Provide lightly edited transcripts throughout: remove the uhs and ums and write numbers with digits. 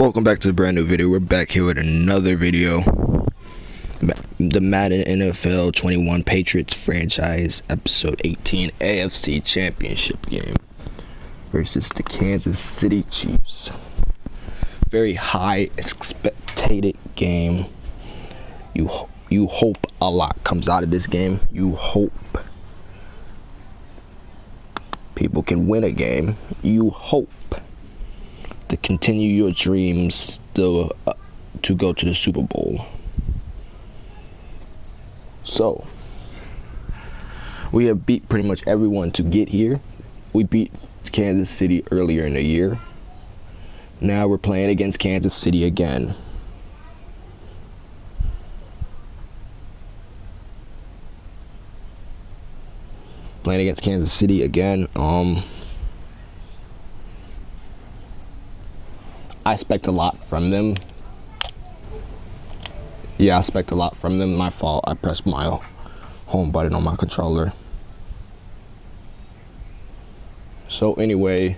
Welcome back to the brand new video. We're back here with another video. The Madden NFL 21 Patriots Franchise Episode 18 AFC Championship game versus the Kansas City Chiefs. Very high expected game. You hope a lot comes out of this game. You hope people can win a game. You hope to continue your dreams to go to the Super Bowl. So we have beat pretty much everyone to get here. We beat Kansas City earlier in the year. Now we're playing against Kansas City again. Playing against Kansas City again. I expect a lot from them. Yeah, I expect a lot from them. My fault. I pressed my home button on my controller. So anyway,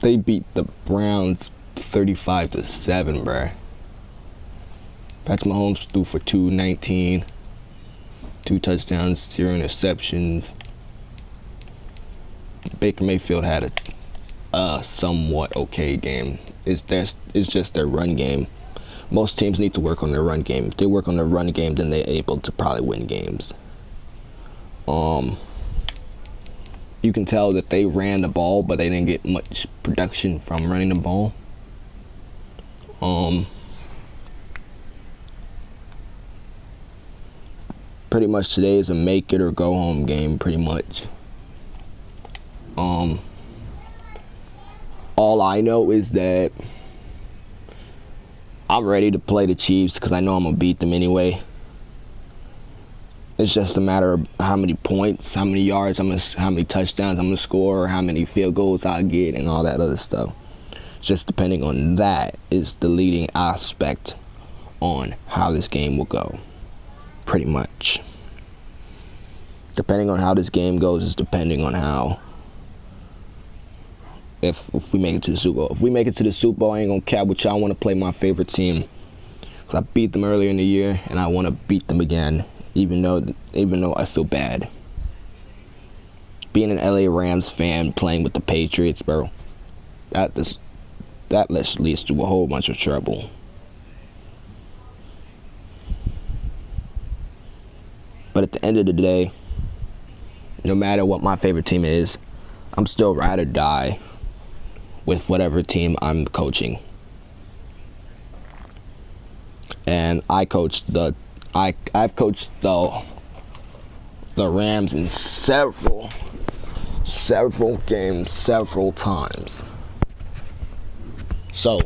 they beat the Browns 35-7, bruh. Patrick Mahomes threw for 219, 2 touchdowns, 0 interceptions. Baker Mayfield had a somewhat okay game. It's just their run game. Most teams need to work on their run game. If they work on their run game, then they're able to probably win games. You can tell that they ran the ball, but they didn't get much production from running the ball. Pretty much today is a make it or go home game, pretty much. All I know is that I'm ready to play the Chiefs because I know I'm going to beat them anyway. It's just a matter of how many points, how many yards, how many touchdowns I'm going to score, how many field goals I get, and all that other stuff. Just depending on that is the leading aspect on how this game will go. Pretty much. Depending on how this game goes is depending on how if we make it to the Super Bowl. If we make it to the Super Bowl, I ain't gonna cap with y'all. I want to play my favorite team because I beat them earlier in the year, and I want to beat them again, even though I feel bad. Being an LA Rams fan playing with the Patriots, bro, that leads to a whole bunch of trouble. But at the end of the day, no matter what my favorite team is, I'm still ride or die with whatever team I'm coaching. And I've coached the Rams in several games, several times. So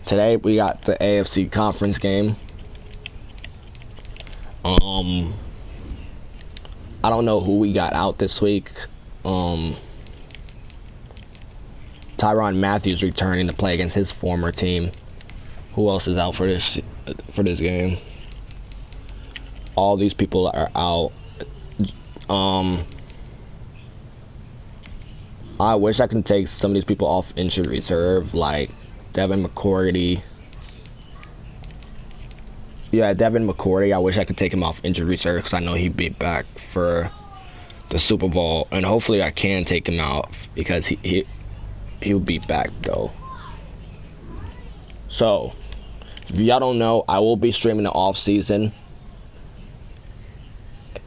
today we got the AFC conference game. I don't know who we got out this week. Tyrann Mathieu returning to play against his former team. Who else is out for this game? All these people are out. I wish I could take some of these people off injured reserve, like Devin McCourty. Yeah, Devin McCourty. I wish I could take him off injured reserve because I know he'd be back for the Super Bowl, and hopefully I can take him out because he'll be back though. So if y'all don't know, I will be streaming the off season.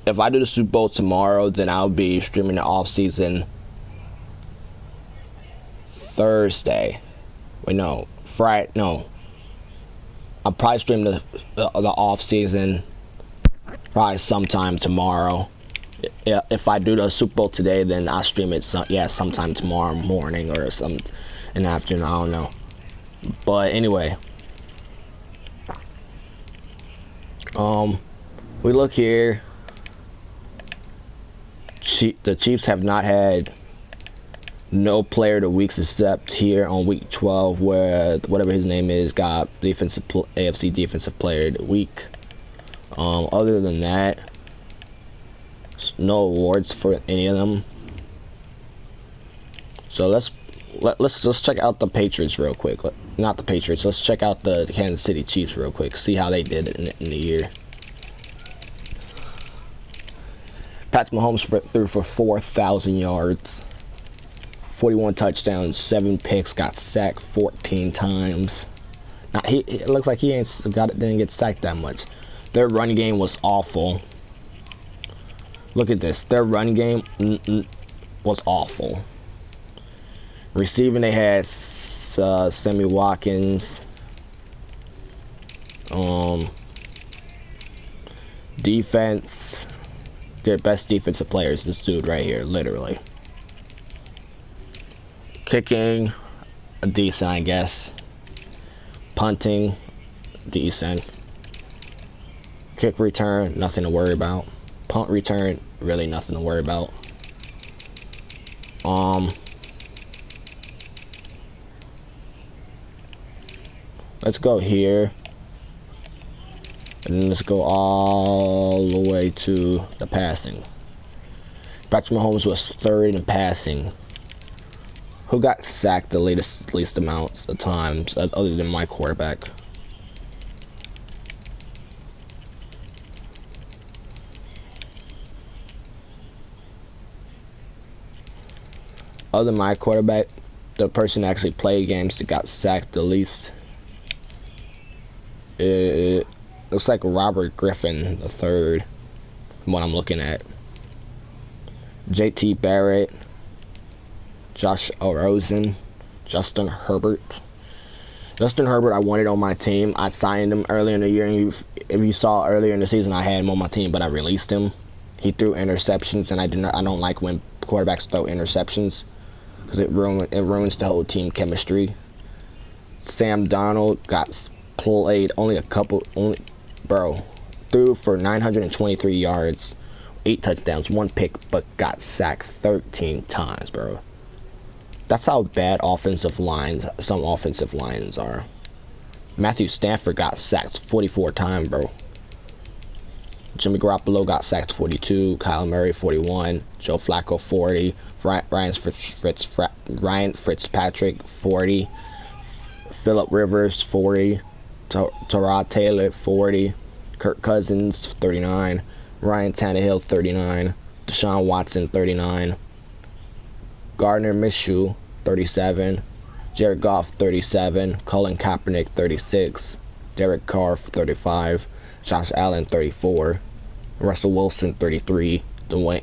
If I do the Super Bowl tomorrow, then I'll be streaming the off season Thursday. Wait, no, Friday. No, I'll probably stream the off season probably sometime tomorrow. If I do the Super Bowl today, then I'll stream it sometime tomorrow morning or some in the afternoon. I don't know. But anyway, we look here. The Chiefs have not had no player of the weeks except here on week 12, where whatever his name is got AFC Defensive Player of the Week. Other than that, no awards for any of them. So Let's check out the Patriots real quick. Not the Patriots. Let's check out the Kansas City Chiefs real quick. See how they did it in the year. Patrick Mahomes threw for 4,000 yards, 41 touchdowns, 7 picks, got sacked 14 times. Now it looks like he didn't get sacked that much. Their run game was awful. Look at this. Their run game was awful. Receiving, they had Sammy Watkins. Defense, their best defensive player is this dude right here, literally. Kicking, decent, I guess. Punting, decent. Kick return, nothing to worry about. Punt return, really nothing to worry about. Let's go here. And then let's go all the way to the passing. Patrick Mahomes was third in passing. Who got sacked the least amounts of times other than my quarterback? Other than my quarterback, the person that actually played games that got sacked the least, it looks like Robert Griffin the third, from what I'm looking at. JT Barrett, Josh Rosen, Justin Herbert. Justin Herbert, I wanted on my team. I signed him earlier in the year, and if you saw earlier in the season, I had him on my team, but I released him. He threw interceptions, and I don't like when quarterbacks throw interceptions because it ruins the whole team chemistry. Sam Darnold got played threw for 923 yards, 8 touchdowns, 1 pick, but got sacked 13 times, bro. That's how bad some offensive lines are. Matthew Stafford got sacked 44 times, bro. Jimmy Garoppolo got sacked 42, Kyle Murray 41, Joe Flacco 40, Ryan Fitzpatrick 40, Phillip Rivers 40, Tyrod Taylor 40, Kirk Cousins 39, Ryan Tannehill 39, Deshaun Watson 39, Gardner Minshew 37, Jared Goff 37, Colin Kaepernick 36, Derek Carr 35, Josh Allen 34, Russell Wilson 33, Dwayne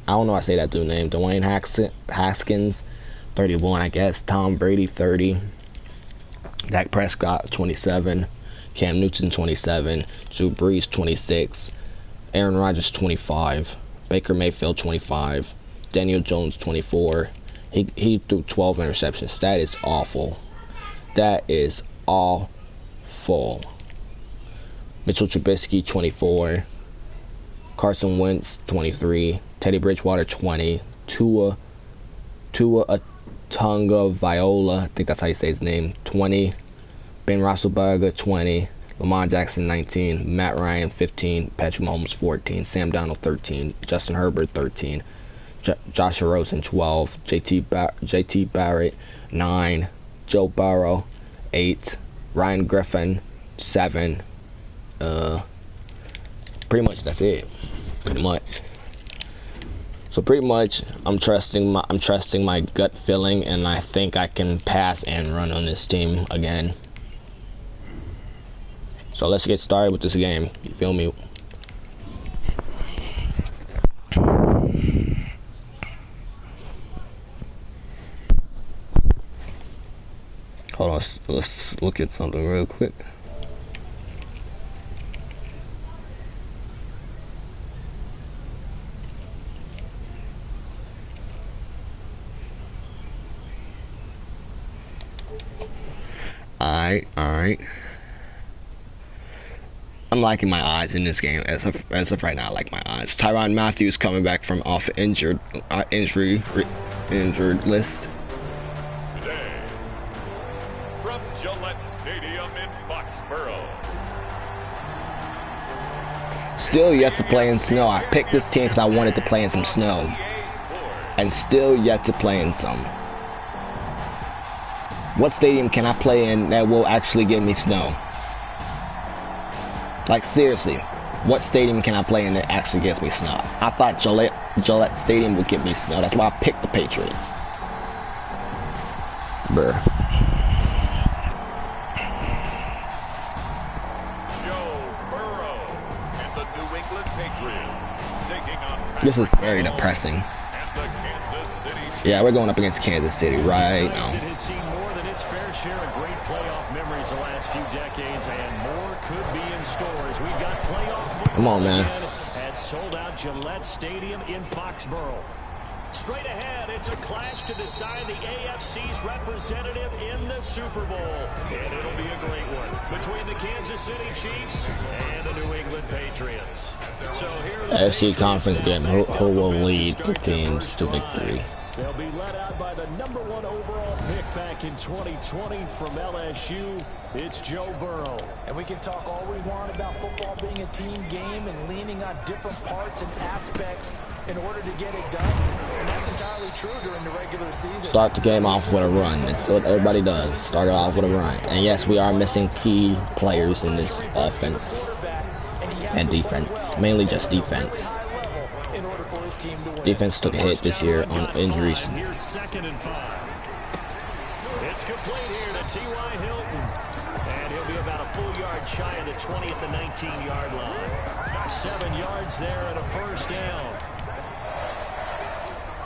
I don't know how to say that dude's name. Dwayne Haskins 31, I guess. Tom Brady 30, Dak Prescott 27, Cam Newton 27, Drew Brees 26, Aaron Rodgers 25, Baker Mayfield 25, Daniel Jones 24. He threw 12 interceptions. That is awful. That is awful. Mitchell Trubisky 24, Carson Wentz 23, Teddy Bridgewater 20, Tua Tagovailoa, I think that's how you say his name, 20, Ben Roethlisberger 20, Lamar Jackson 19, Matt Ryan 15, Patrick Mahomes 14, Sam Darnold 13, Justin Herbert 13, Josh Rosen 12, JT Barrett 9, Joe Burrow 8, Ryan Griffin 7. Pretty much that's it. Pretty much. So pretty much, I'm trusting my gut feeling, and I think I can pass and run on this team again. So let's get started with this game. You feel me? Hold on, let's look at something real quick. Alright. I'm liking my odds in this game. As of right now, I like my odds. Tyrann Mathieu coming back from off injured list. Today, from Gillette Stadium in Foxborough. Still, you have to play in snow. I picked this team because I wanted to play in some snow. and still yet to play in some. What stadium can I play in that will actually give me snow? Like, seriously, what stadium can I play in that actually gives me snow? I thought Gillette Stadium would give me snow. That's why I picked the Patriots. Bruh. Joe Burrow and the New England Patriots taking on This is very depressing. and the Kansas City Chiefs. Yeah, we're going up against Kansas City right now. It has seen more than its fair share of great playoff memories the last few decades, and more could be in store as we've got playoff football Come on, man. again at sold-out Gillette Stadium in Foxborough. Straight ahead, it's a clash to decide the AFC's representative in the Super Bowl. And it'll be a great one between the Kansas City Chiefs and the New England Patriots. So here are the AFC Patriots conference now. game. Who will lead the Start their teams first to drive. victory? They'll be led out by the #1 overall pick back in 2020 from LSU. It's Joe Burrow. And we can talk all we want about football being a team game and leaning on different parts and aspects in order to get it done. And that's entirely true during the regular season. Start the game off with a run. That's what everybody does. Start it off with a run. And yes, we are missing key players in this offense and defense. Mainly just defense. Defense took a hit this year on injuries. Here's 2nd and 5. It's complete here to T.Y. Hilton. And he'll be about a full yard shy of the 20 at the 19-yard line. 7 yards there and a first down.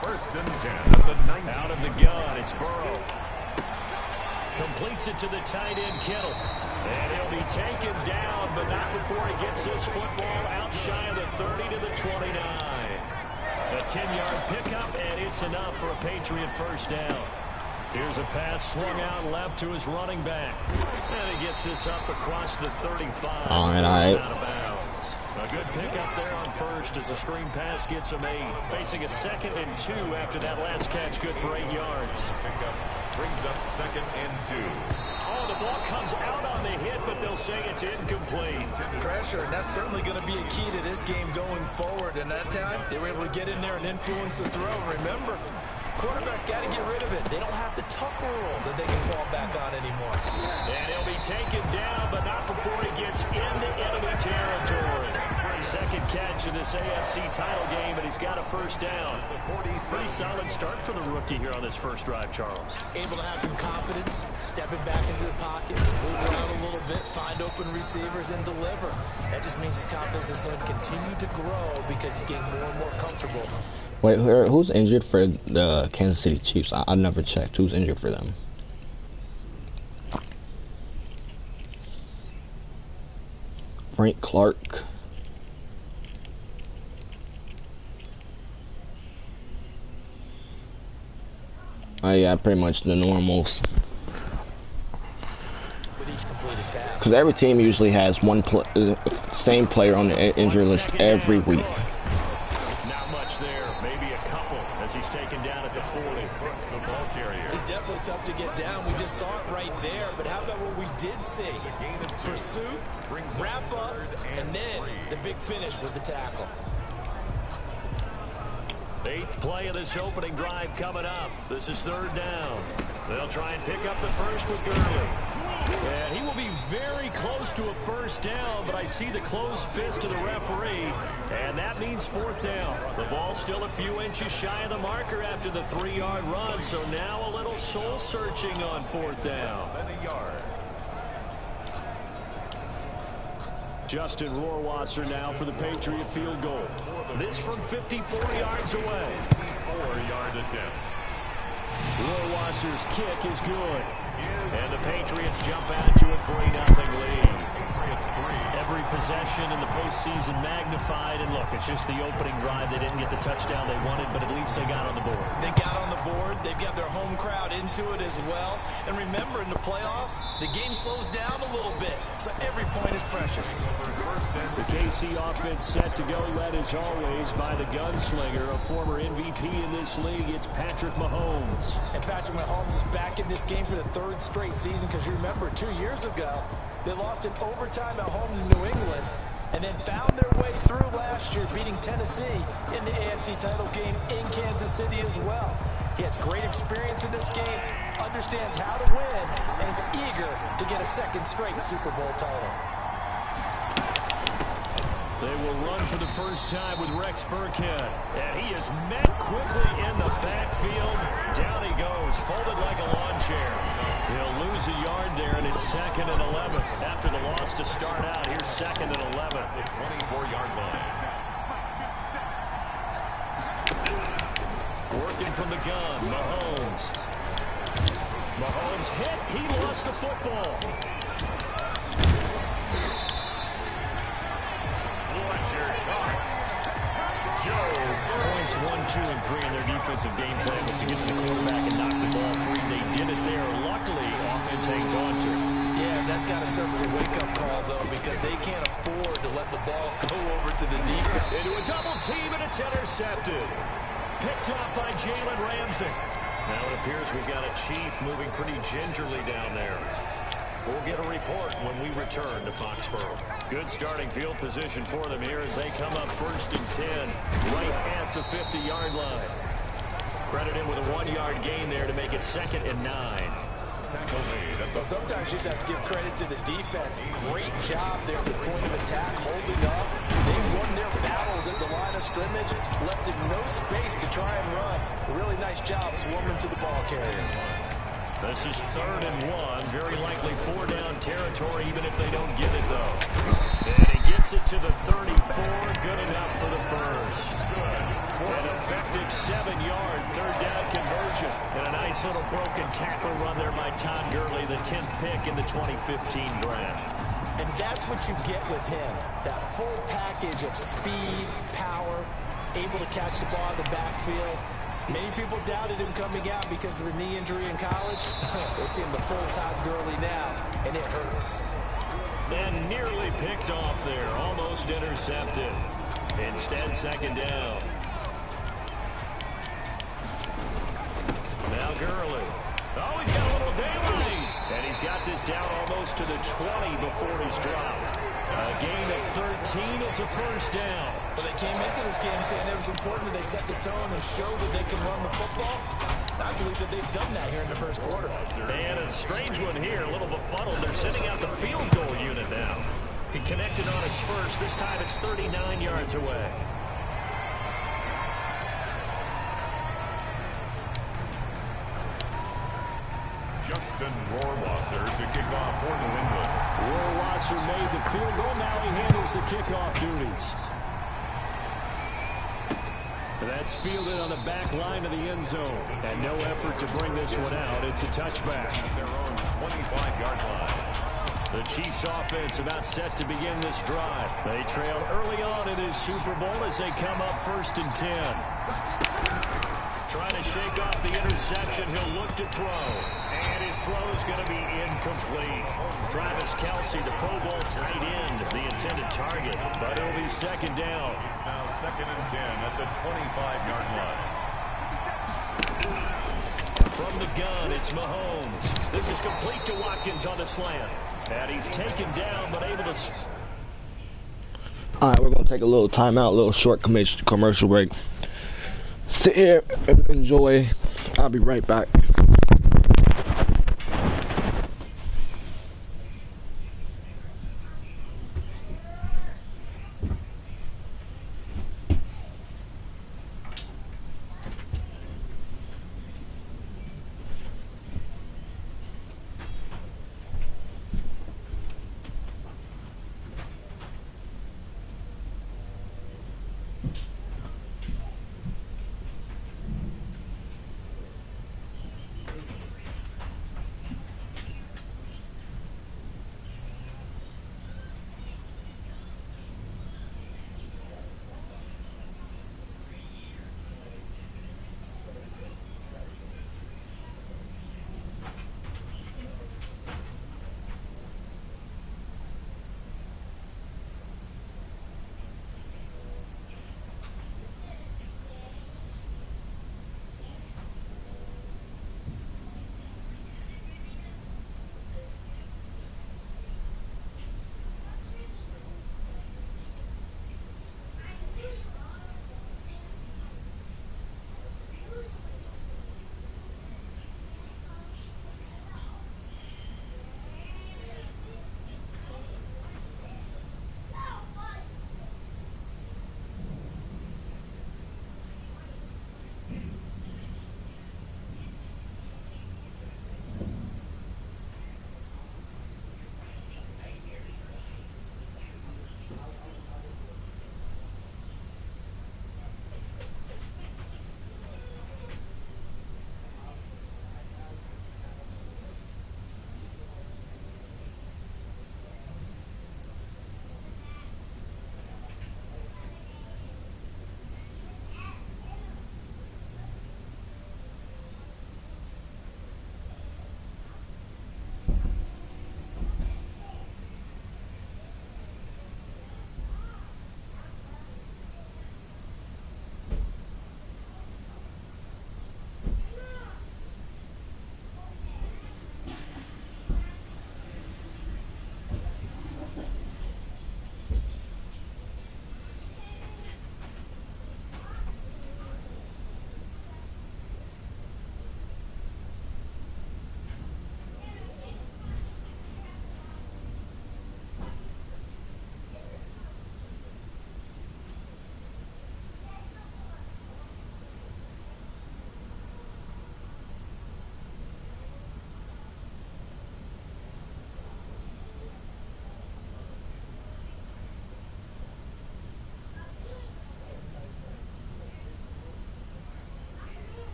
1st and 10 at the 19. Out of the gun, it's Burrow. Completes it to the tight end, Kittle. And he'll be taken down, but not before he gets this football out shy of the 30 to the 29. A 10-yard pickup, and it's enough for a Patriot first down. Here's a pass swung out left to his running back. And he gets this up across the 35. All right. Out of bounds. A good pickup there on first as a screen pass gets him 8. Facing a 2nd and 2 after that last catch, good for 8 yards. Pickup brings up 2nd and 2. Oh, the ball comes out on the hit, but they'll say it's incomplete. Pressure, and that's certainly going to be a key to this game going forward. And that time, they were able to get in there and influence the throw. Remember, quarterbacks got to get rid of it. They don't have the tuck rule that they can fall back on anymore. And he'll be taken down, but not before he gets into enemy territory. 2nd catch of this AFC title game, and he's got a first down. Pretty solid start for the rookie here on this first drive, Charles. Able to have some confidence, stepping back into the pocket, move around a little bit, find open receivers, and deliver. That just means his confidence is going to continue to grow because he's getting more and more comfortable. Wait, who's injured for the Kansas City Chiefs? I never checked. Who's injured for them? Frank Clark. Oh yeah, pretty much the normals. With each completed pass. Because every team usually has one same player on the injury list every week. Not much there, maybe a couple as he's taken down at the 40. The ball carrier. It's definitely tough to get down. We just saw it right there. But how about what we did see? Pursuit, wrap up, and then the big finish with the tackle. 8th play of this opening drive coming up. This is 3rd down. They'll try and pick up the first with Gurley. And he will be very close to a first down, but I see the closed fist of the referee, and that means 4th down. The ball's still a few inches shy of the marker after the 3-yard run, so now a little soul-searching on 4th down. Justin Rohrwasser now for the Patriot field goal. This from 54 yards away. 4-yard attempt. Rohrwasser's kick is good. And the Patriots jump out to a 3-0 lead. Every possession in the postseason magnified. And look, it's just the opening drive. They didn't get the touchdown they wanted, but at least they got on the board. They got on the board. They've got their home crowd into it as well. And remember, in the playoffs, the game slows down a little bit. So every point is precious. The KC offense set to go, led as always by the gunslinger, a former MVP in this league. It's Patrick Mahomes. And Patrick Mahomes is back in this game for the 3rd straight season because you remember 2 years ago, they lost in overtime at home to New England. and then found their way through last year, beating Tennessee in the AFC title game in Kansas City as well. He has great experience in this game, understands how to win, and is eager to get a second straight Super Bowl title. They will run for the first time with Rex Burkhead. And he is met quickly in the backfield. Down he goes, folded like a lawn chair. He'll lose a yard there, and it's 2nd and 11. After the loss to start out, here's 2nd and 11. The 24-yard line. Working from the gun, Mahomes. Mahomes hit. He lost the football. Points 1, 2, and 3 in their defensive game plan was to get to the quarterback and knock the ball free. They did it there. Luckily, offense hangs on to it. Yeah, that's got to serve as a wake-up call, though, because they can't afford to let the ball go over to the defense. Into a double team, and it's intercepted. Picked up by Jalen Ramsey. Now it appears we've got a Chief moving pretty gingerly down there. We'll get a report when we return to Foxborough. Good starting field position for them here as they come up 1st and 10, right at the 50-yard line. Credited with a 1-yard gain there to make it 2nd and 9. Well, sometimes you just have to give credit to the defense. Great job there at the point of attack, holding up. They won their battles at the line of scrimmage, left them no space to try and run. A really nice job swarming to the ball carrier. This is 3rd and 1. Very likely 4-down territory, even if they don't get it, though. And he gets it to the 34. Good enough for the first. An effective 7-yard 3rd down conversion. And a nice little broken tackle run there by Todd Gurley, the 10th pick in the 2015 draft. And that's what you get with him. That full package of speed, power, able to catch the ball in the backfield. Many people doubted him coming out because of the knee injury in college. We're seeing the full Todd Gurley now, and it hurts. And nearly picked off there, almost intercepted. Instead, 2nd down. Now Gurley. Oh, he's got a little daylight. And he's got this down almost to the 20 before he's dropped. A gain of 13, it's a 1st down. Well, they came into this game saying it was important that they set the tone and show that they can run the football. I believe that they've done that here in the 1st quarter. And a strange one here, a little befuddled. They're sending out the field goal unit now. He connected on his first. This time it's 39 yards away. Justin Rohrwasser to kick off for New England. Rohrwasser made the field goal. Now he handles the kickoff duties. That's fielded on the back line of the end zone. And no effort to bring this one out. It's a touchback. At their own 25-yard line. The Chiefs offense about set to begin this drive. They trail early on in this Super Bowl as they come up 1st and 10. Trying to shake off the interception. He'll look to throw. And his throw is going to be incomplete. Travis Kelce, the Pro Bowl tight end, the intended target. But it'll be 2nd down. It's now 2nd and 10 at the 25-yard line. From the gun, it's Mahomes. This is complete to Watkins on the slant. And he's taken down, but able to... Alright, we're going to take a little timeout, a little short commercial break. Sit here and enjoy. I'll be right back.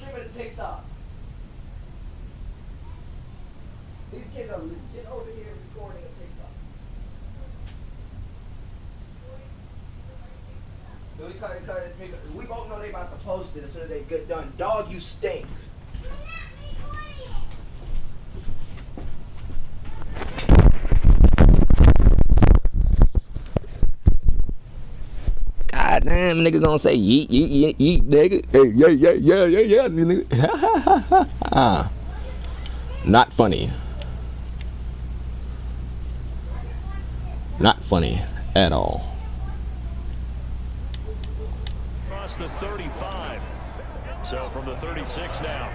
streaming to TikTok. These kids are legit over here recording a TikTok. We both know they about to post it as soon as they get done. Dog, you stink. God damn, nigga gonna say yeet, yeet, yeet, yeet, nigga. Hey, yeah, nigga. Not funny. Not funny at all. Across the 35. So from the 36 now.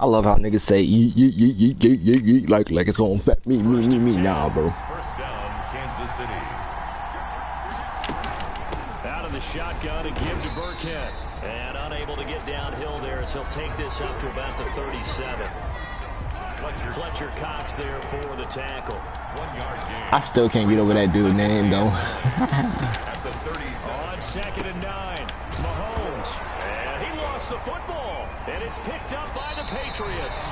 I love how niggas say yeet, yeet, yeet, yeet, yeet, yeet, yeet, like it's gonna affect me, nah, bro. First down, Kansas City. Out of the shotgun and give to Burkhead. And unable to get downhill there, so he'll take this up to about the 37. Fletcher Cox there for the tackle. 1 yard gain. I still can't get over that dude's name, though. At the 37. On 2nd and 9, Mahomes. And he lost the football. And it's picked up by the Patriots.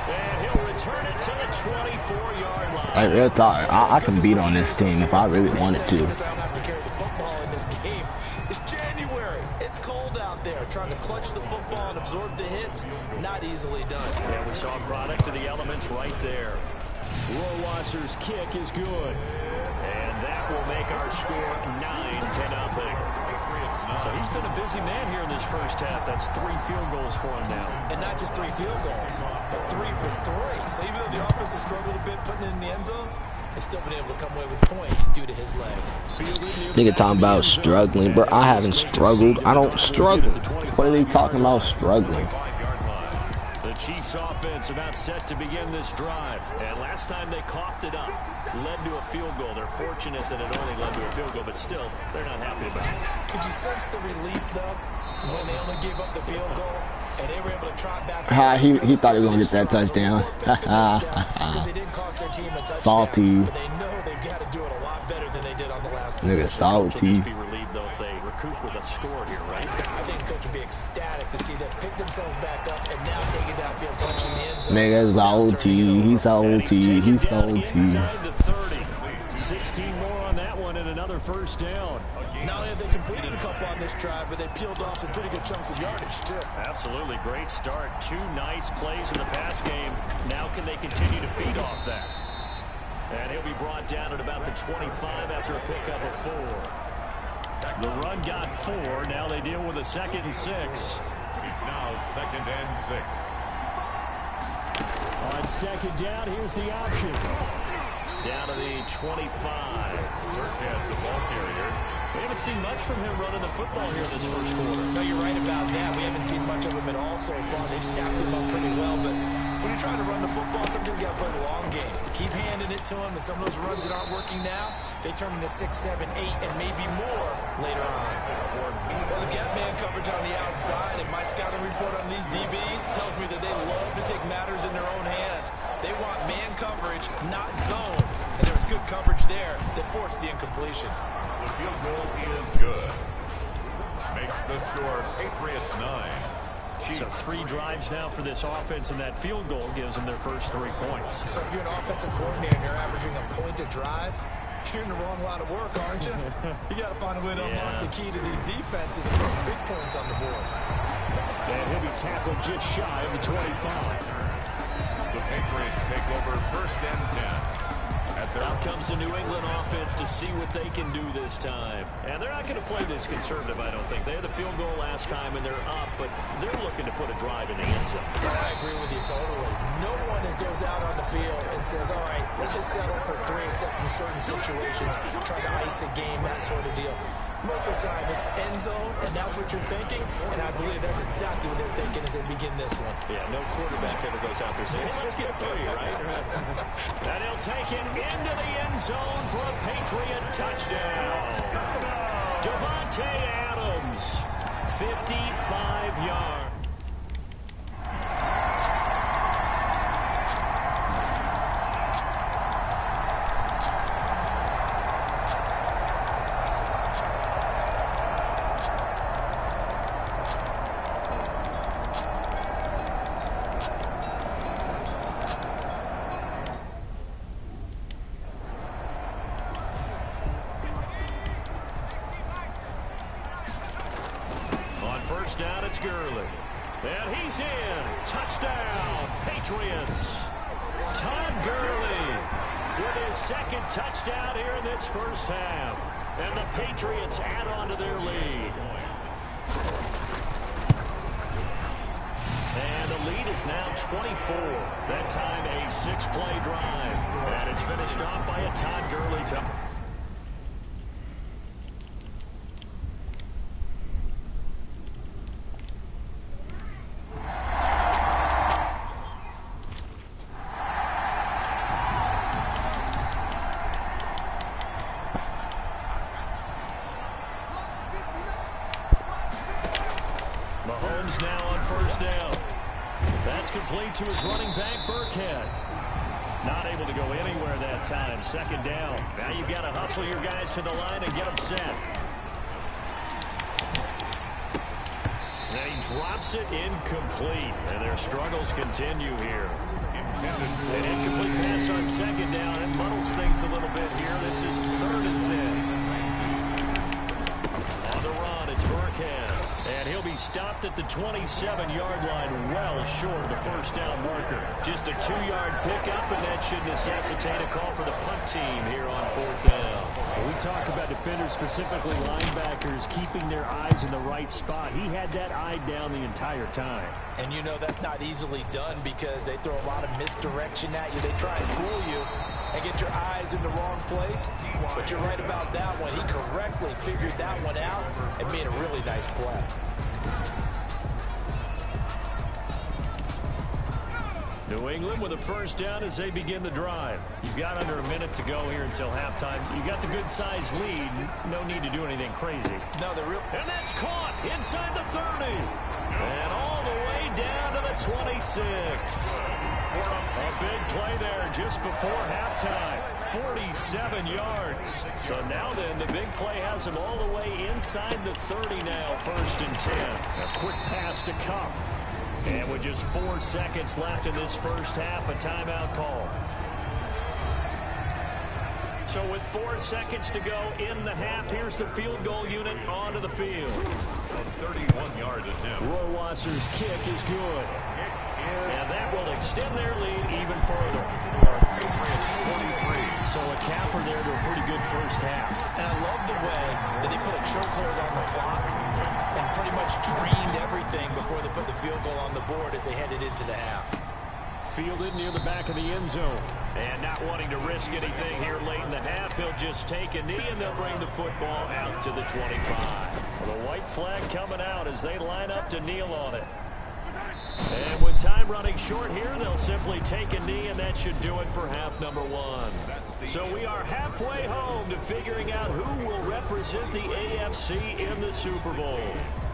And he'll return it to the 24-yard line. Like, real talk, I can beat on this team if I really wanted to. I don't have to carry the football in this game. It's January. It's cold out there. Trying to clutch the football and absorb the hits, not easily done. Yeah, we saw a product of the elements right there. Rohrwasser's kick is good. And that will make our score 9-0. So he's been a busy man here in this first half. That's 3 field goals for him now. And not just 3 field goals, but 3 for 3. So even though the offense has struggled a bit putting it in the end zone, they've still been able to come away with points due to his leg. Nigga talking about struggling, bro. I haven't struggled. I don't struggle. What are they talking about struggling? The Chiefs offense about set to begin this drive. And last time they coughed it up, led to a field goal. They're fortunate that it only led to a field goal, but still, they're not happy about it. Could you sense the relief, though, when they only gave up the field goal and they were able to try back? He thought he was going to get that touchdown. Because they didn't cost their team a touchdown. Salty. But they know they've got to do it a lot better than they did on the last possession. Nigga, salty. Just be relieved, though, if they recoup with a score here, right? I think coach would be ecstatic to see them pick themselves back up and now take it downfield, punching the end zone. Nigga, salty. He's salty. He's salty. Inside the 30. 16 more on that one and another first down. Not only have they completed a couple on this drive, but they peeled off some pretty good chunks of yardage, too. Absolutely. Great start. 2 nice plays in the pass game. Now can they continue to feed off that? And he'll be brought down at about the 25 after a pickup of 4. The run got 4. Now they deal with a 2nd and 6. It's now 2nd and 6. On 2nd down, here's the option. Down to the 25. Burkhead, the ball carrier. We haven't seen much from him running the football here this first quarter. No, you're right about that. We haven't seen much of him at all so far. They've stacked him up pretty well, but when you're trying to run the football, sometimes you got to play the long game. Keep handing it to him, and some of those runs that aren't working now, they turn into 6, 7, 8, and maybe more later on. Well, they've got man coverage on the outside, and my scouting report on these DBs tells me that they love to take matters in their own hands. They want man coverage, not zone. And there was good coverage there that forced the incompletion. The field goal is good. Makes the score Patriots 9. Chiefs. So 3 drives now for this offense, and that field goal gives them their first 3 points. So if you're an offensive coordinator and you're averaging a point a drive, you're in the wrong line of work, aren't you? You got to find a way to unlock the key to these defenses and put some big points on the board. And he'll be tackled just shy of the 25. The Patriots take over 1st and 10. Out comes the New England offense to see what they can do this time. And they're not going to play this conservative, I don't think. They had a field goal last time, and they're up, but they're looking to put a drive in the end zone. I agree with you totally. No one goes out on the field and says, all right, let's just settle for 3 except in certain situations, trying to ice a game, that sort of deal. Most of the time, it's end zone, and that's what you're thinking, and I believe that's exactly what they're thinking as they begin this one. Yeah, no quarterback ever goes out there saying, hey, let's get 3, right? And he'll take it into the end zone for a Patriot touchdown. Davante Adams, 55 yards. First down, it's Gurley. And he's in. Touchdown, Patriots. Todd Gurley with his second touchdown here in this first half. And the Patriots add on to their lead. And the lead is now 24. That time a 6-play drive. And it's finished off by a Todd Gurley touchdown. Mahomes now on first down. That's complete to his running back, Burkhead. Not able to go anywhere that time. Second down. Now you've got to hustle your guys to the line and get them set. And he drops it incomplete. And their struggles continue here. An incomplete pass on second down. It muddles things a little bit here. This is 3rd and 10. On the run, it's Burkhead. And he'll be stopped at the 27-yard line, well short of the first down marker. Just a 2-yard pickup, and that should necessitate a call for the punt team here on 4th down. When we talk about defenders, specifically linebackers, keeping their eyes in the right spot. He had that eye down the entire time. And you know that's not easily done because they throw a lot of misdirection at you. They try and fool you and get your eyes in the wrong place. But you're right about that one. He correctly figured that one out and made a really nice play. New England with a first down as they begin the drive. You've got under a minute to go here until halftime. You got the good-sized lead. No need to do anything crazy. No, and that's caught inside the 30. And all the way down to the 26. A big play there just before halftime. 47 yards. So now then, the big play has him all the way inside the 30 now, 1st and 10. A quick pass to Cup. And with just 4 seconds left in this first half, a timeout call. So with 4 seconds to go in the half, here's the field goal unit onto the field. A 31-yard attempt. Rohrwasser's kick is good. And that will extend their lead even further. So a capper there to a pretty good first half. And I love the way that they put a chokehold on the clock and pretty much drained everything before they put the field goal on the board as they headed into the half. Fielded near the back of the end zone. And not wanting to risk anything here late in the half, he'll just take a knee and they'll bring the football out to the 25. The white flag coming out as they line up to kneel on it. And with time running short here, they'll simply take a knee, and that should do it for half number 1. So we are halfway home to figuring out who will represent the AFC in the Super Bowl.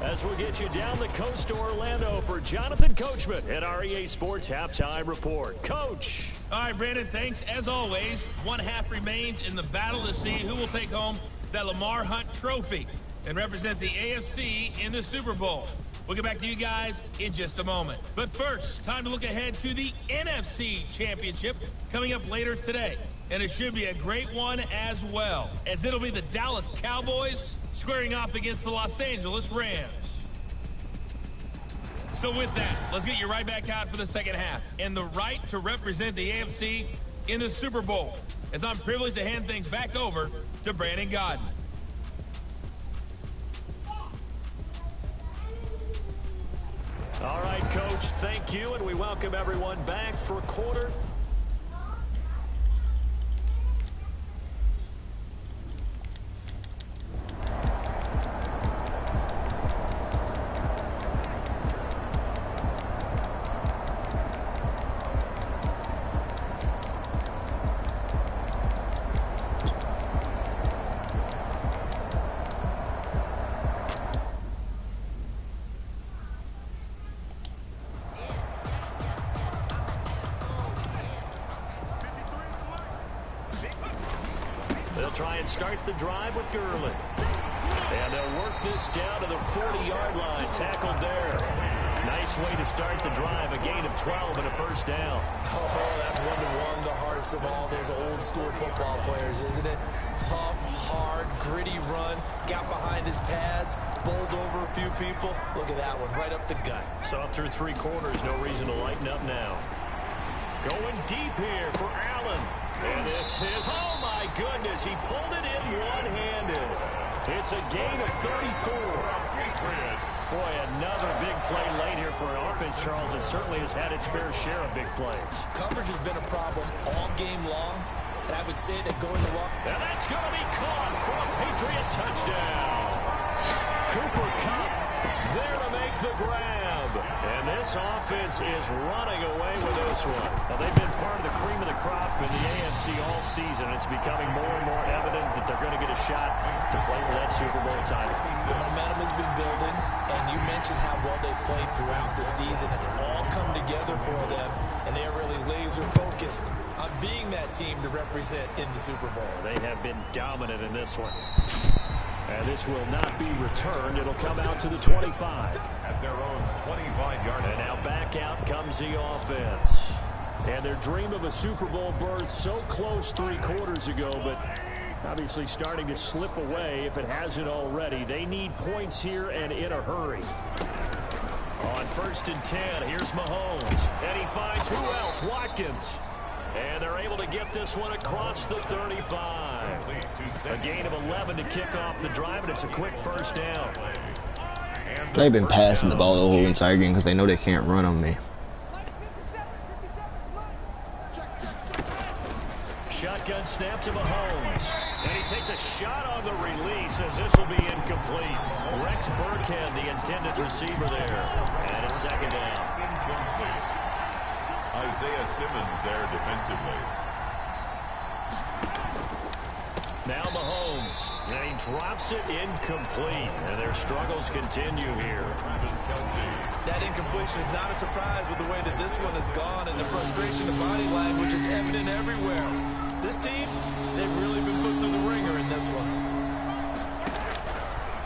As we'll get you down the coast to Orlando for Jonathan Coachman at our EA Sports Halftime Report. Coach. All right, Brandon, thanks. As always, 1 half remains in the battle to see who will take home that Lamar Hunt trophy and represent the AFC in the Super Bowl. We'll get back to you guys in just a moment. But first, time to look ahead to the NFC Championship coming up later today. And it should be a great one as well, as it'll be the Dallas Cowboys squaring off against the Los Angeles Rams. So with that, let's get you right back out for the second half and the right to represent the AFC in the Super Bowl, as I'm privileged to hand things back over to Brandon Godden. All right, Coach, thank you, and we welcome everyone back for quarter. They'll try and start the drive with Gurley. And they'll work this down to the 40-yard line. Tackled there. Nice way to start the drive. A gain of 12 and a first down. Oh, that's one to warm the hearts of all those old-school football players, isn't it? Tough, hard, gritty run. Got behind his pads. Bowled over a few people. Look at that one, right up the gut. Saw through 3 quarters. No reason to lighten up now. Going deep here for Allen. And this is, oh my goodness, he pulled it in one-handed. It's a gain of 34. Boy, another big play late here for an offense, Charles, that certainly has had its fair share of big plays. Coverage has been a problem all game long, and I would say that going along. And that's going to be caught for a Patriot touchdown. Cooper Kupp there to make the grab. And this offense is running away with this one. Well, they've been part of the cream of the crop in the AFC all season. It's becoming more and more evident that they're going to get a shot to play for that Super Bowl title. The momentum has been building, and you mentioned how well they've played throughout the season. It's all come together for them, and they are really laser-focused on being that team to represent in the Super Bowl. They have been dominant in this one. And this will not be returned. It'll come out to the 25. At their own 25-yard line. And now back out comes the offense. And their dream of a Super Bowl berth so close 3 quarters ago, but obviously starting to slip away if it hasn't already. They need points here and in a hurry. On 1st and 10, here's Mahomes. And he finds who else? Watkins. And they're able to get this one across the 35. A gain of 11 to kick off the drive, and it's a quick first down. They've been passing the ball the whole entire game because they know they can't run on me. Shotgun snap to Mahomes. And he takes a shot on the release as this will be incomplete. Rex Burkhead, the intended receiver there. And it's 2nd down. Isaiah Simmons there defensively. Now Mahomes. And he drops it incomplete. And their struggles continue here. That incompletion is not a surprise with the way that this one has gone, and the frustration of body language is evident everywhere. This team, they've really been put through the ringer in this one.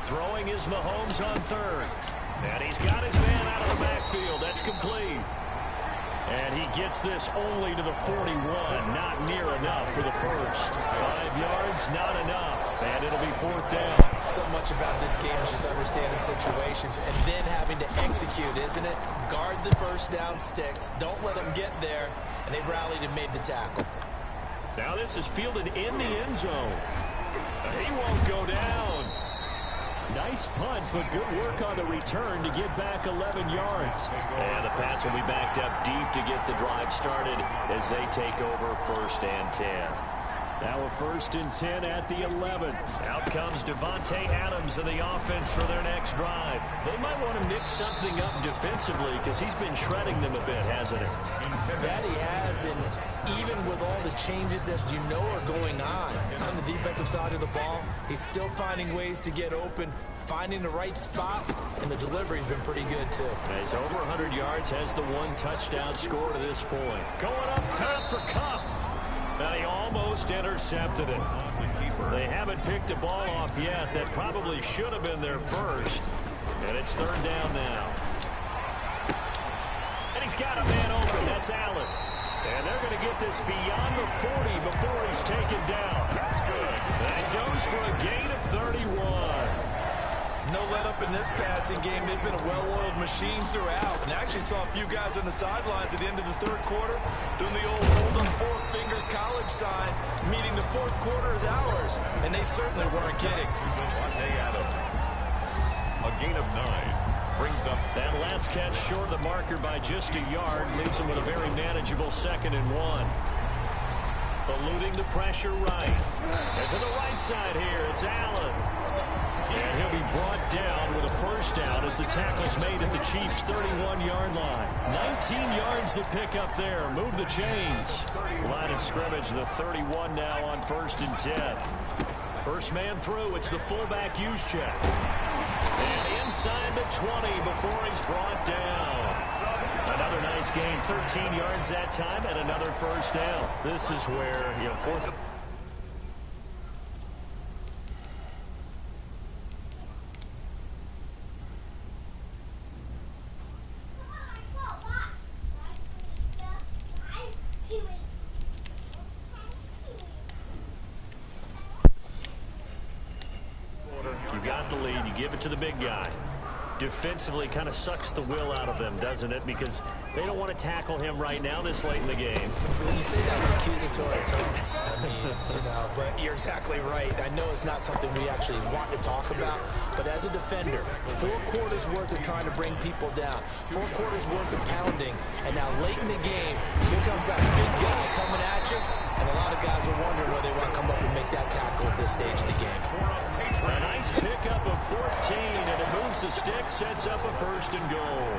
Throwing is Mahomes on 3rd. And he's got his man out of the backfield. That's complete. And he gets this only to the 41. Not near enough for the first. 5 yards, not enough. And it'll be 4th down. So much about this game is just understanding situations and then having to execute, isn't it? Guard the first down sticks. Don't let them get there. And they rallied and made the tackle. Now this is fielded in the end zone. He won't go down. Nice punt, but good work on the return to get back 11 yards. And the Pats will be backed up deep to get the drive started as they take over 1st and 10. Now a 1st and 10 at the 11. Out comes Devontae Adams of the offense for their next drive. They might want to mix something up defensively because he's been shredding them a bit, hasn't he? That he has, and even with all the changes that you know are going on the defensive side of the ball, he's still finding ways to get open, finding the right spots, and the delivery's been pretty good too. He's over 100 yards, has the 1 touchdown score to this point. Going up top for Kupp. And he almost intercepted it. They haven't picked a ball off yet. That probably should have been their first. And it's 3rd down now. And he's got a man open. That's Allen. And they're going to get this beyond the 40 before he's taken down. That goes for a gain of 31. No let up in this passing game. They've been a well-oiled machine throughout. And I actually saw a few guys on the sidelines at the end of the 3rd quarter doing the old hold on 4 fingers college sign, meaning the 4th quarter is ours. And they certainly weren't kidding. A gain of 9 brings up that last catch short of the marker by just a yard, leaves him with a very manageable 2nd and 1. Eluding the pressure right. And to the right side here, it's Allen. And he'll be brought down with a first down as the tackle's made at the Chiefs' 31-yard line. 19 yards to pick up there. Move the chains. Line of scrimmage, the 31 now on 1st and 10. First man through, it's the fullback use check. And inside the 20 before he's brought down. Another nice gain, 13 yards that time, and another first down. This is where, 4th. the lead, you give it to the big guy. Defensively kind of sucks the will out of them, doesn't it? Because they don't want to tackle him right now this late in the game. When you say that in accusatory terms, I mean, but you're exactly right. I know it's not something we actually want to talk about, but as a defender, 4 quarters worth of trying to bring people down, 4 quarters worth of pounding, and now late in the game, here comes that big guy coming at you, and a lot of guys are wondering whether they want to come up and make that tackle at this stage of the game. A nice pickup of 14, and it moves the stick, sets up a 1st and goal.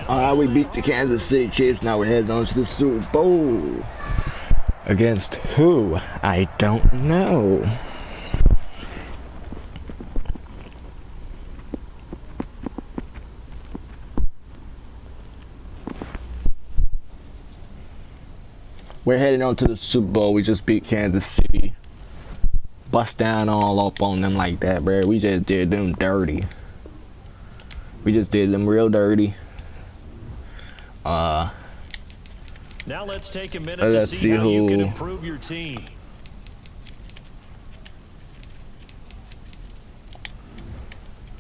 Alright, we beat the Kansas City Chiefs. Now we're heading on to the Super Bowl. Against who? I don't know. We're heading on to the Super Bowl. We just beat Kansas City. Bust down all up on them like that, bro. We just did them dirty. We just did them real dirty. Now let's take a minute to see how you can improve your team.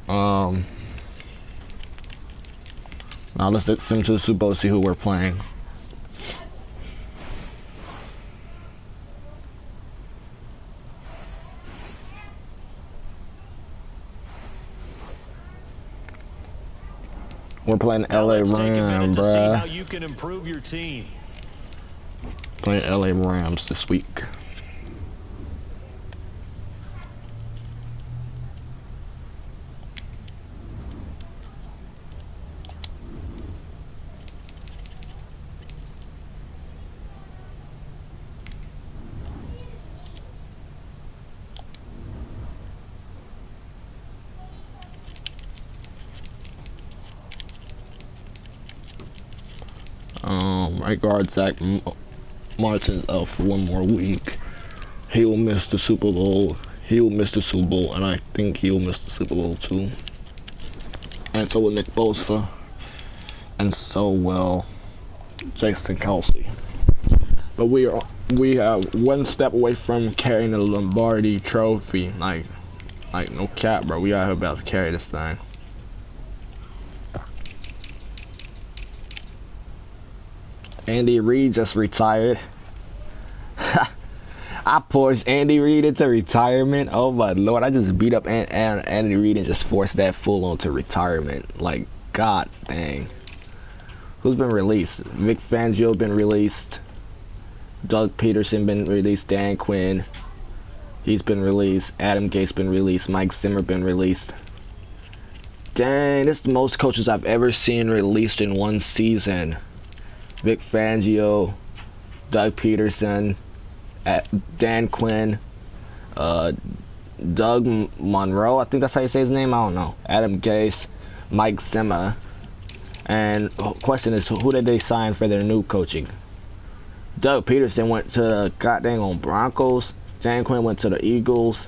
Now let's look into the Super Bowl, see who we're playing. We're playing LA Rams, bruh. See how you can improve your team. Playing LA Rams this week. Right guard Zach Martin's out for 1 more week. He will miss the Super Bowl. He will miss the Super Bowl, and I think he'll miss the Super Bowl too. And so will Nick Bosa, and so will Jason Kelsey. But we are 1 step away from carrying the Lombardi Trophy. Like no cap, bro. We out here about to carry this thing. Andy Reid just retired. I pushed Andy Reid into retirement. Oh my lord, I just beat up Andy Reid and just forced that fool onto retirement. Like, god dang. Who's been released? Vic Fangio been released. Doug Peterson been released. Dan Quinn, he's been released. Adam Gase been released. Mike Zimmer been released. Dang, this is the most coaches I've ever seen released in 1 season. Vic Fangio, Doug Peterson, Dan Quinn, Doug Monroe, I think that's how you say his name, I don't know. Adam Gase, Mike Zimmer. And the question is, who did they sign for their new coaching? Doug Peterson went to the goddamn on Broncos. Dan Quinn went to the Eagles.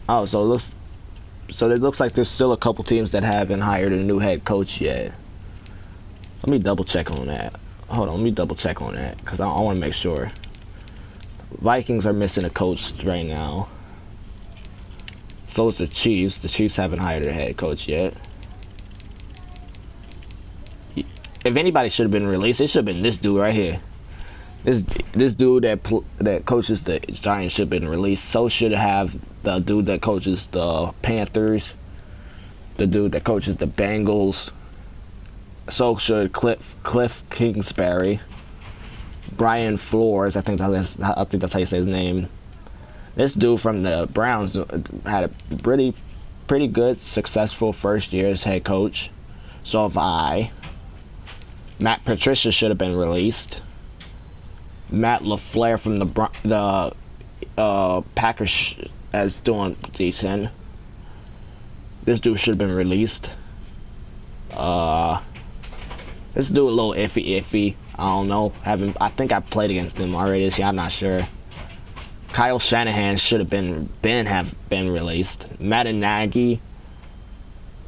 Oh, so it looks like there's still a couple teams that haven't hired a new head coach yet. Let me double check on that. Hold on, let me double check on that, because I want to make sure. Vikings are missing a coach right now. So is the Chiefs. The Chiefs haven't hired a head coach yet. If anybody should have been released, it should have been this dude right here. This dude that coaches the Giants should have been released. So should have the dude that coaches the Panthers. The dude that coaches the Bengals. So should Cliff Kingsbury, Brian Flores. I think that's how you say his name. This dude from the Browns had a pretty good, successful first year as head coach. So have I. Matt Patricia should have been released. Matt LaFleur from the Packers is doing decent. This dude should have been released. This dude a little iffy. I don't know. I think I played against him already this year. I'm not sure. Kyle Shanahan should have been released. Matt Nagy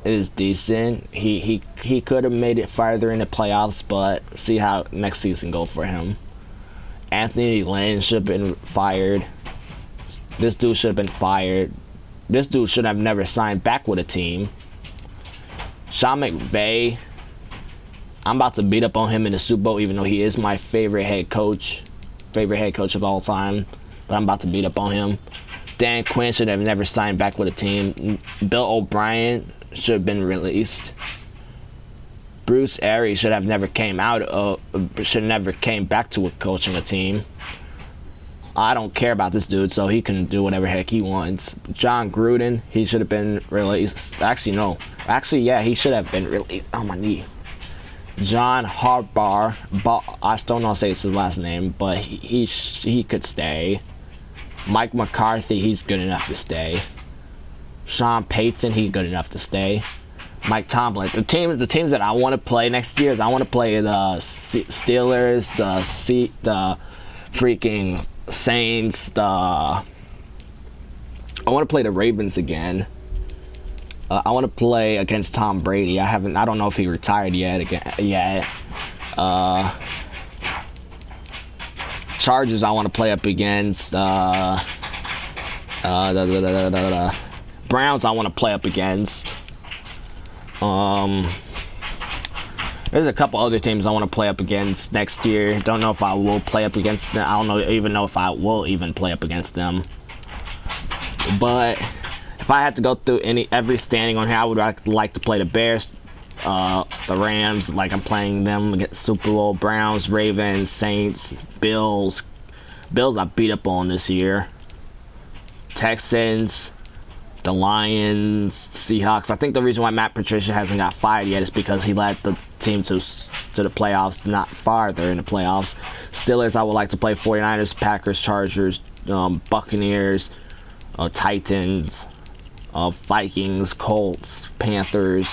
is decent. He could have made it farther in the playoffs, but see how next season go for him. Anthony Lynn should have been fired. This dude should have been fired. This dude should have never signed back with a team. Sean McVay, I'm about to beat up on him in the Super Bowl, even though he is my favorite head coach of all time. But I'm about to beat up on him. Dan Quinn should have never signed back with a team. Bill O'Brien should have been released. Bruce Arians should have never came back to coaching a team. I don't care about this dude, so he can do whatever heck he wants. John Gruden, he should have been released. Actually, no. Actually, yeah, he should have been released. On my knee. John Harbaugh, I still don't say his last name, but he could stay. Mike McCarthy, he's good enough to stay. Sean Payton, he's good enough to stay. Mike Tomlin. The teams that I want to play next year is I want to play the Steelers, the freaking Saints, I want to play the Ravens again. I want to play against Tom Brady. I don't know if he retired yet. Chargers I want to play up against. Browns I want to play up against. There's a couple other teams I want to play up against next year. Don't know if I will play up against them. I don't even know if I will even play up against them. But if I had to go through every standing on here, I would like to play the Bears, the Rams, like I'm playing them against Super Bowl, Browns, Ravens, Saints, Bills. Bills I beat up on this year. Texans, the Lions, Seahawks. I think the reason why Matt Patricia hasn't got fired yet is because he led the team to the playoffs, not farther in the playoffs. Steelers, I would like to play 49ers, Packers, Chargers, Buccaneers, Titans, Vikings, Colts, Panthers.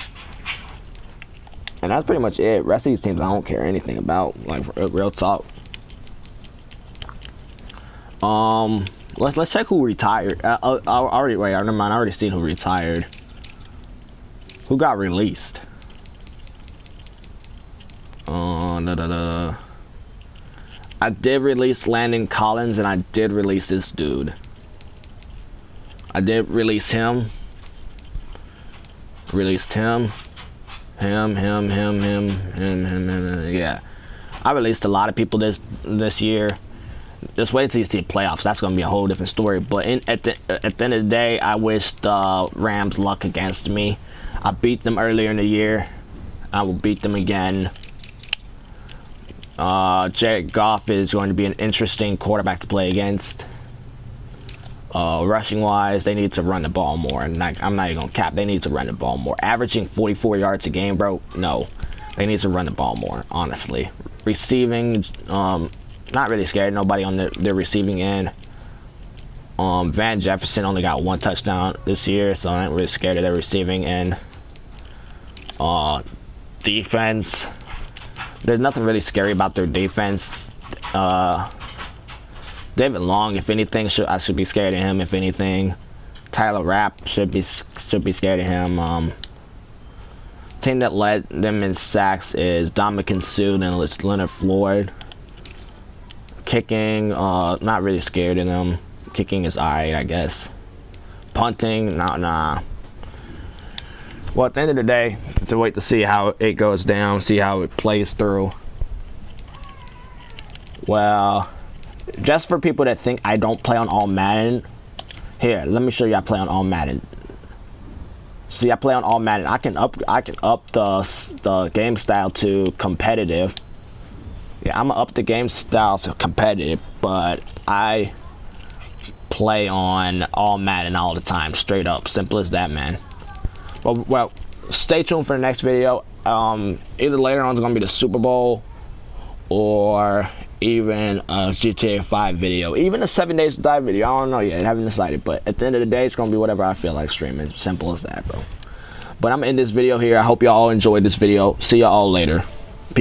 And that's pretty much it. Rest of these teams I don't care anything about, like real talk. Let's check who retired. I already seen who retired. Who got released? I did release Landon Collins, and I did release this dude. I did release him. Released him. Him. Yeah. I released a lot of people this year. Just wait till you see the playoffs. That's going to be a whole different story. But at the end of the day, I wish the Rams luck against me. I beat them earlier in the year. I will beat them again. Jared Goff is going to be an interesting quarterback to play against. Rushing wise, they need to run the ball more. And I'm not even going to cap. They need to run the ball more. Averaging 44 yards a game, bro. No. They need to run the ball more, honestly. Receiving, not really scared. Nobody on the receiving end. Van Jefferson only got 1 touchdown this year, so I'm not really scared of their receiving end. Defense. There's nothing really scary about their defense. David Long, if anything, I should be scared of him. If anything, Tyler Rapp should be scared of him. Team that led them in sacks is Dominican Sue and Leonard Floyd. Kicking, not really scared of them. Kicking is alright, I guess. Punting, nah. Well, at the end of the day, to wait to see how it goes down, see how it plays through. Well, just for people that think I don't play on all Madden, here, let me show you I play on all Madden. See, I play on all Madden. I can up the game style to competitive. Yeah, I'm gonna up the game style to competitive, but I play on all Madden all the time, straight up. Simple as that, man. Well, stay tuned for the next video. Either later on it's gonna be the Super Bowl or even a GTA 5 video, even a 7 Days to Die video. I don't know yet, I haven't decided, but at the end of the day, it's gonna be whatever I feel like streaming. Simple as that, bro. But I'm gonna end this video here. I hope y'all enjoyed this video. See y'all later.